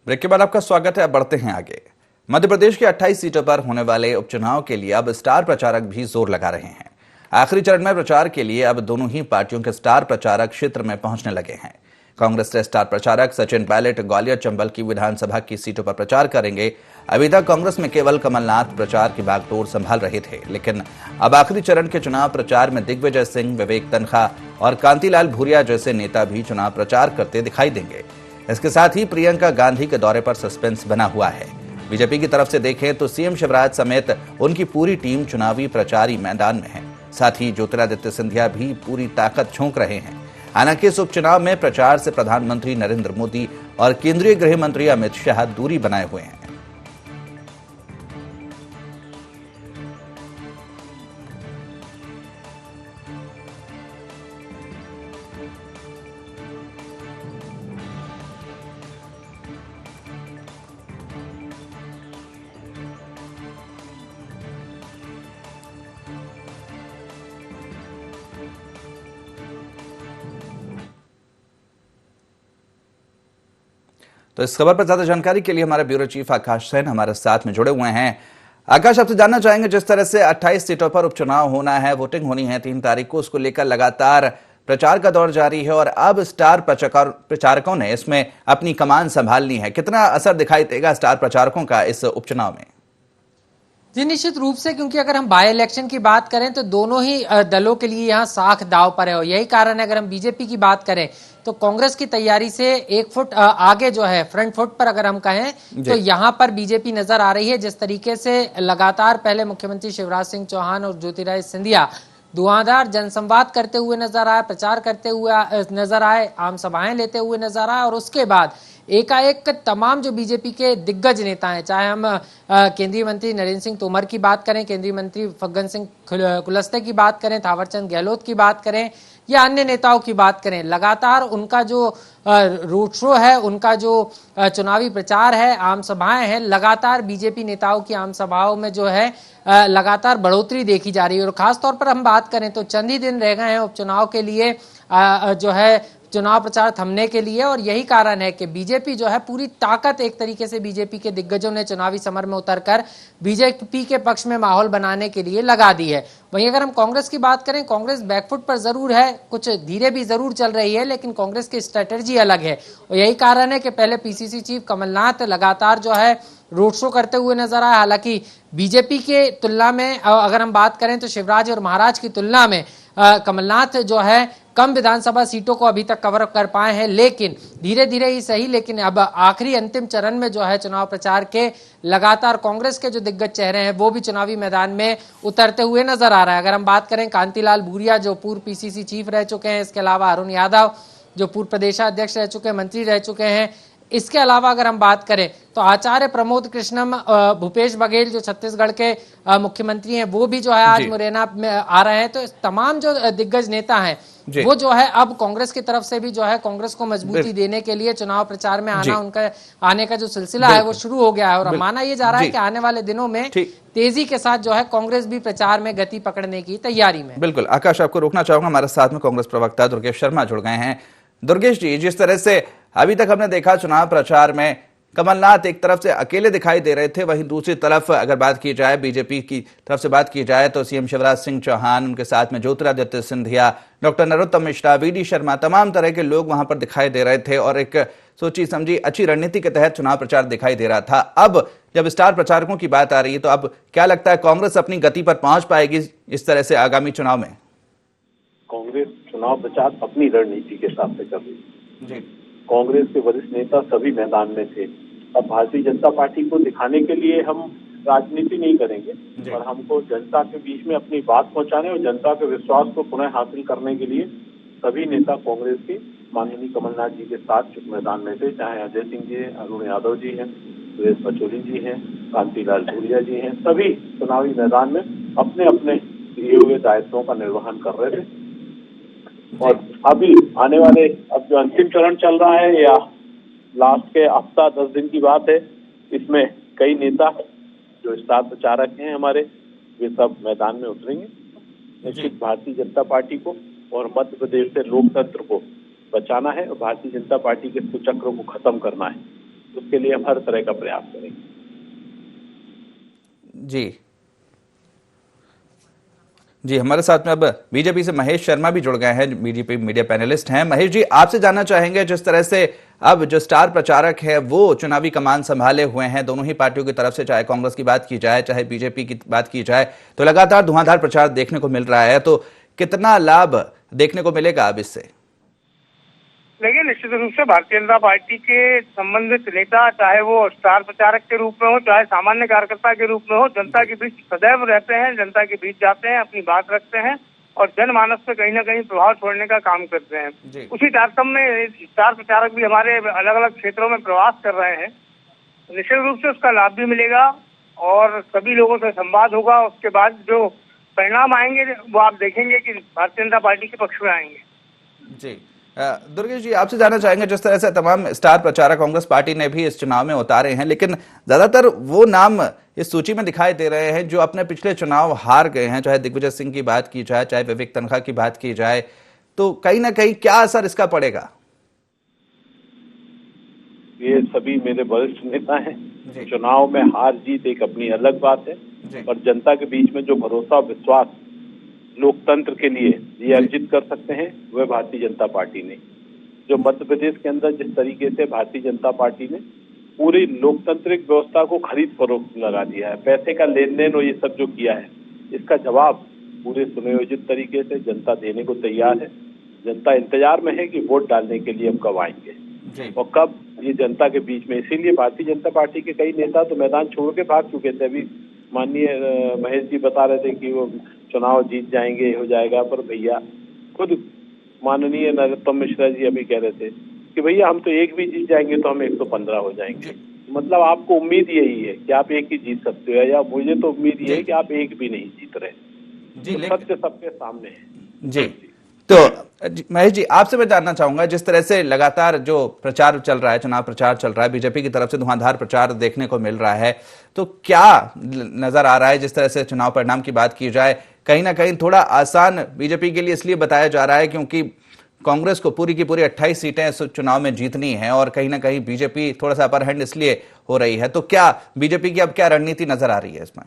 Break के बाद आपका स्वागत है। अब बढ़ते हैं आगे। मध्य प्रदेश के 28 सीटों पर होने वाले उपचुनाव के लिए अब स्टार प्रचारक भी जोर लगा रहे हैं। आखिरी चरण में प्रचार के लिए अब दोनों ही पार्टियों के स्टार प्रचारक क्षेत्र में पहुंचने लगे हैं। कांग्रेस के स्टार प्रचारक सचिन पायलट ग्वालियर चंबल की विधानसभा की सीटों पर प्रचार करेंगे। अभी तक कांग्रेस में केवल कमलनाथ प्रचार की बागडोर संभाल रहे थे, लेकिन अब आखिरी चरण के चुनाव प्रचार में दिग्विजय सिंह, विवेक तन्खा और कांतिलाल भूरिया जैसे नेता भी चुनाव प्रचार करते दिखाई देंगे। इसके साथ ही प्रियंका गांधी के दौरे पर सस्पेंस बना हुआ है। बीजेपी की तरफ से देखें तो सीएम शिवराज समेत उनकी पूरी टीम चुनावी प्रचारी मैदान में है। साथ ही ज्योतिरादित्य सिंधिया भी पूरी ताकत झोंक रहे हैं। हालांकि इस उपचुनाव में प्रचार से प्रधानमंत्री नरेंद्र मोदी और केंद्रीय गृह मंत्री अमित शाह दूरी बनाए हुए हैं। तो इस खबर पर ज्यादा जानकारी के लिए हमारे ब्यूरो चीफ आकाश सैन हमारे साथ में जुड़े हुए हैं। आकाश, आपसे जानना चाहेंगे, जिस तरह से 28 सीटों पर उपचुनाव होना है, वोटिंग होनी है 3 तारीख को, उसको लेकर लगातार प्रचार का दौर जारी है और अब स्टार प्रचारकों ने इसमें अपनी कमान संभालनी है। कितना असर दिखाई देगा स्टार प्रचारकों का इस उपचुनाव में? जी, निश्चित रूप से, क्योंकि अगर हम बाय इलेक्शन की बात करें तो दोनों ही दलों के लिए यहाँ साख दाव पर है और यही कारण है। अगर हम बीजेपी की बात करें तो कांग्रेस की तैयारी से 1 फुट आगे जो है, फ्रंट फुट पर अगर हम कहें तो यहाँ पर बीजेपी नजर आ रही है। जिस तरीके से लगातार पहले मुख्यमंत्री शिवराज सिंह चौहान और ज्योतिरादित्य सिंधिया धुआंधार जनसंवाद करते हुए नजर आए, प्रचार करते हुए नजर आए, आम सभाएं लेते हुए नजर आए और उसके बाद एकाएक तमाम जो बीजेपी के दिग्गज नेता हैं, चाहे हम केंद्रीय मंत्री नरेंद्र सिंह तोमर की बात करें, केंद्रीय मंत्री फग्गन सिंह कुलस्ते की बात करें, थावरचंद गहलोत की बात करें या अन्य नेताओं की बात करें, लगातार उनका जो रोड शो है, उनका जो चुनावी प्रचार है, आम सभाएं हैं, लगातार बीजेपी नेताओं की आम सभाओं में जो है लगातार बढ़ोतरी देखी जा रही है। और खासतौर पर हम बात करें तो चंद ही दिन रह गए हैं उपचुनाव के लिए, जो है चुनाव प्रचार थमने के लिए, और यही कारण है कि बीजेपी जो है पूरी ताकत, एक तरीके से बीजेपी के दिग्गजों ने चुनावी समर में उतरकर बीजेपी के पक्ष में माहौल बनाने के लिए लगा दी है। वहीं अगर हम कांग्रेस की बात करें, कांग्रेस बैकफुट पर जरूर है, कुछ धीरे भी जरूर चल रही है, लेकिन कांग्रेस की स्ट्रेटेजी अलग है और यही कारण है कि पहले पीसीसी चीफ कमलनाथ लगातार जो है रोड शो करते हुए नजर आए। हालांकि बीजेपी के तुलना में अगर हम बात करें तो शिवराज और महाराज की तुलना में कमलनाथ जो है कम विधानसभा सीटों को अभी तक कवर कर पाए हैं, लेकिन धीरे धीरे ही सही, लेकिन अब आखिरी अंतिम चरण में जो है चुनाव प्रचार के लगातार कांग्रेस के जो दिग्गज चेहरे हैं वो भी चुनावी मैदान में उतरते हुए नजर आ रहा है। अगर हम बात करें कांतिलाल भूरिया जो पूर्व पीसीसी चीफ रह चुके हैं, इसके अलावा अरुण यादव जो पूर्व प्रदेशाध्यक्ष रह चुके हैं, मंत्री रह चुके हैं, इसके अलावा अगर हम बात करें तो आचार्य प्रमोद कृष्णम, भूपेश बघेल जो छत्तीसगढ़ के मुख्यमंत्री हैं, वो भी जो है आज मुरैना में आ रहे हैं। तो तमाम जो दिग्गज नेता हैं वो जो है अब कांग्रेस की तरफ से भी जो है कांग्रेस को मजबूती देने के लिए चुनाव प्रचार में आना, उनका आने का जो सिलसिला है वो शुरू हो गया है और माना यह जा रहा है कि आने वाले दिनों में तेजी के साथ जो है कांग्रेस भी प्रचार में गति पकड़ने की तैयारी में। बिल्कुल आकाश, आपको रोकना चाहूंगा, हमारे साथ में कांग्रेस प्रवक्ता दुर्गेश शर्मा जुड़ गए हैं। दुर्गेश जी, जिस तरह से अभी तक हमने देखा चुनाव प्रचार में कमलनाथ एक तरफ से अकेले दिखाई दे रहे थे, वहीं दूसरी तरफ अगर बात की जाए बीजेपी की तरफ से बात की जाए तो सीएम शिवराज सिंह चौहान, उनके साथ में ज्योतिरादित्य सिंधिया, डॉक्टर नरोत्तम मिश्रा, वीडी शर्मा, तमाम तरह के लोग वहां पर दिखाई दे रहे थे और एक सोची समझी अच्छी रणनीति के तहत चुनाव प्रचार दिखाई दे रहा था। अब जब स्टार प्रचारकों की बात आ रही है तो अब क्या लगता है कांग्रेस अपनी गति पर पहुंच पाएगी इस तरह से आगामी चुनाव में? कांग्रेस चुनाव प्रचार अपनी रणनीति के हिसाब से कर रही है। कांग्रेस के वरिष्ठ नेता सभी मैदान में थे। अब भारतीय जनता पार्टी को दिखाने के लिए हम राजनीति नहीं करेंगे और हमको जनता के बीच में अपनी बात पहुंचाने और जनता के विश्वास को पुनः हासिल करने के लिए सभी नेता कांग्रेस के माननीय कमलनाथ जी के साथ मैदान में थे, चाहे अजय सिंह जी हैं, अरुण यादव जी हैं, सुरेश पचौरी जी हैं, कांतिलाल भूरिया जी हैं, सभी चुनावी मैदान में अपने अपने दिए हुए दायित्वों का निर्वहन कर रहे थे। और अभी आने वाले, अब जो अंतिम चरण चल रहा है या लास्ट के हफ्ता 10 दिन की बात है, इसमें कई नेता जो स्टार प्रचारक हैं हमारे, वे सब मैदान में उतरेंगे। निश्चित भारतीय जनता पार्टी को और मध्य प्रदेश से लोकतंत्र को बचाना है और भारतीय जनता पार्टी के कुचक्र को खत्म करना है। उसके लिए हम हर तरह का प्रयास करेंगे। जी, हमारे साथ में अब बीजेपी से महेश शर्मा भी जुड़ गए हैं, बीजेपी मीडिया पैनलिस्ट हैं। महेश जी, आपसे जानना चाहेंगे, जिस तरह से अब जो स्टार प्रचारक है वो चुनावी कमान संभाले हुए हैं दोनों ही पार्टियों की तरफ से, चाहे कांग्रेस की बात की जाए चाहे बीजेपी की बात की जाए, तो लगातार धुआंधार प्रचार देखने को मिल रहा है। तो कितना लाभ देखने को मिलेगा अब इससे? देखिए, निश्चित रूप से भारतीय जनता पार्टी के संबंधित नेता, चाहे वो स्टार प्रचारक के रूप में हो चाहे सामान्य कार्यकर्ता के रूप में हो, जनता के बीच सदैव रहते हैं, जनता के बीच जाते हैं, अपनी बात रखते हैं और जनमानस पे कहीं ना कहीं प्रभाव छोड़ने का काम करते हैं। उसी तारतम्य में स्टार प्रचारक भी हमारे अलग अलग क्षेत्रों में प्रवास कर रहे हैं। निश्चित रूप से उसका लाभ भी मिलेगा और सभी लोगों से संवाद होगा। उसके बाद जो परिणाम आएंगे वो आप देखेंगे कि भारतीय जनता पार्टी के पक्ष में आएंगे। जी, दुर्गेश जी, आपसे जानना चाहेंगे, जिस तरह से तमाम स्टार प्रचारक कांग्रेस पार्टी ने भी इस चुनाव में उतारे हैं, लेकिन ज्यादातर वो नाम इस सूची में दिखाई दे रहे हैं जो अपने पिछले चुनाव हार गए हैं, चाहे दिग्विजय सिंह की बात की जाए चाहे विवेक तन्खा की बात की जाए, तो कहीं ना कहीं क्या असर इसका पड़ेगा? ये सभी मेरे वरिष्ठ नेता हैं। चुनाव में हार जीत एक अपनी अलग बात है, और जनता के बीच में जो भरोसा विश्वास लोकतंत्र के लिए ये अर्जित कर सकते हैं वह भारतीय जनता पार्टी ने। जो मध्य प्रदेश के अंदर जिस तरीके से भारतीय जनता पार्टी ने पूरी लोकतांत्रिक व्यवस्था को खरीद फरोख्त लगा दिया है, पैसे का लेन देन और ये सब जो किया है, इसका जवाब पूरे सुनियोजित तरीके से जनता देने को तैयार है। जनता इंतजार में है कि वोट डालने के लिए हम कब आएंगे और कब ये जनता के बीच में। इसीलिए भारतीय जनता पार्टी के कई नेता तो मैदान छोड़ के भाग चुके थे। अभी माननीय महेश जी बता रहे थे कि वो चुनाव जीत जाएंगे, हो जाएगा, पर भैया खुद माननीय नरोत्तम मिश्रा जी अभी कह रहे थे कि भैया हम तो एक भी जीत जाएंगे तो हम 115 हो जाएंगे। मतलब आपको उम्मीद यही है कि आप एक ही जीत सकते हो, या मुझे तो उम्मीद ये है कि आप एक भी नहीं जीत रहे। तो सत्य सबके सामने है। जी, तो महेश जी, आपसे मैं जानना चाहूंगा, जिस तरह से लगातार जो प्रचार चल रहा है, चुनाव प्रचार चल रहा है, बीजेपी की तरफ से धुआंधार प्रचार देखने को मिल रहा है, तो क्या नजर आ रहा है? जिस तरह से चुनाव परिणाम की बात की जाए, कहीं ना कहीं थोड़ा आसान बीजेपी के लिए इसलिए बताया जा रहा है क्योंकि कांग्रेस को पूरी की पूरी 28 सीटें इस चुनाव में जीतनी है और कहीं ना कहीं बीजेपी थोड़ा सा अपर हैंड इसलिए हो रही है। तो क्या बीजेपी की अब क्या रणनीति नजर आ रही है इसमें?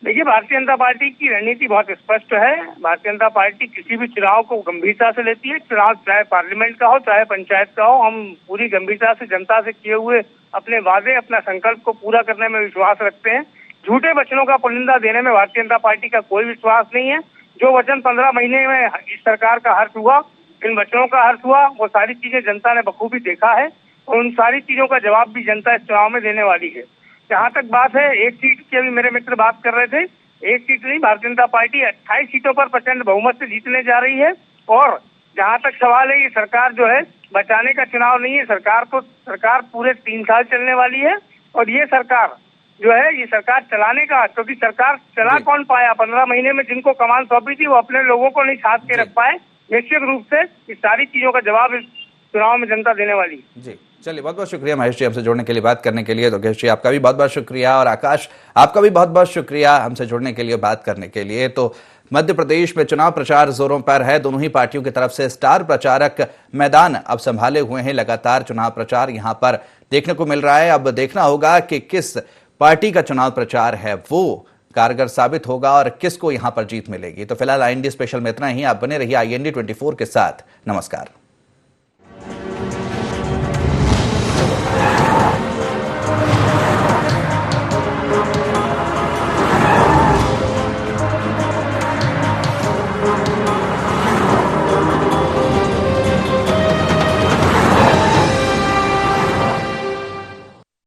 देखिए, भारतीय जनता पार्टी की रणनीति बहुत स्पष्ट है। भारतीय जनता पार्टी किसी भी चुनाव को गंभीरता से लेती है। चुनाव चाहे पार्लियामेंट का हो चाहे पंचायत का हो, हम पूरी गंभीरता से जनता से किए हुए अपने वादे, अपना संकल्प को पूरा करने में विश्वास रखते हैं। झूठे वचनों का पुलिंदा देने में भारतीय जनता पार्टी का कोई विश्वास नहीं है। जो वचन 15 महीने में इस सरकार का हर्ष हुआ, इन वचनों का हर्ष हुआ, वो सारी चीजें जनता ने बखूबी देखा है और उन सारी चीजों का जवाब भी जनता इस चुनाव में देने वाली है। जहाँ तक बात है एक सीट की, अभी मेरे मित्र बात कर रहे थे, एक सीट नहीं, भारतीय जनता पार्टी 28 सीटों पर प्रचंड बहुमत से जीतने जा रही है। और जहाँ तक सवाल है, ये सरकार जो है बचाने का चुनाव नहीं है। सरकार पूरे 3 साल चलने वाली है और ये सरकार जो है ये सरकार चलाने का, क्योंकि सरकार चला कौन पाया 15 महीने में, जिनको कमान सौंपी थी वो अपने लोगों को नहीं साथ के रख पाए। निश्चित रूप से इस सारी चीजों का जवाब इस चुनाव में जनता देने वाली है। जी, चलिए, बहुत बहुत शुक्रिया महेश जी हमसे जुड़ने के लिए, बात करने के लिए। दुर्गेश जी, आपका भी बहुत बहुत शुक्रिया, और आकाश, आपका भी बहुत बहुत शुक्रिया हमसे जुड़ने के लिए, बात करने के लिए। तो मध्य प्रदेश में चुनाव प्रचार जोरों पर है, दोनों ही पार्टियों की तरफ से स्टार प्रचारक मैदान अब संभाले हुए हैं। लगातार चुनाव प्रचार यहां पर देखने को मिल रहा है। अब देखना होगा कि किस पार्टी का चुनाव प्रचार है वो कारगर साबित होगा और किसको यहां पर जीत मिलेगी। तो फिलहाल IND स्पेशल में इतना ही। आप बने रहिए IND 24 के साथ। नमस्कार।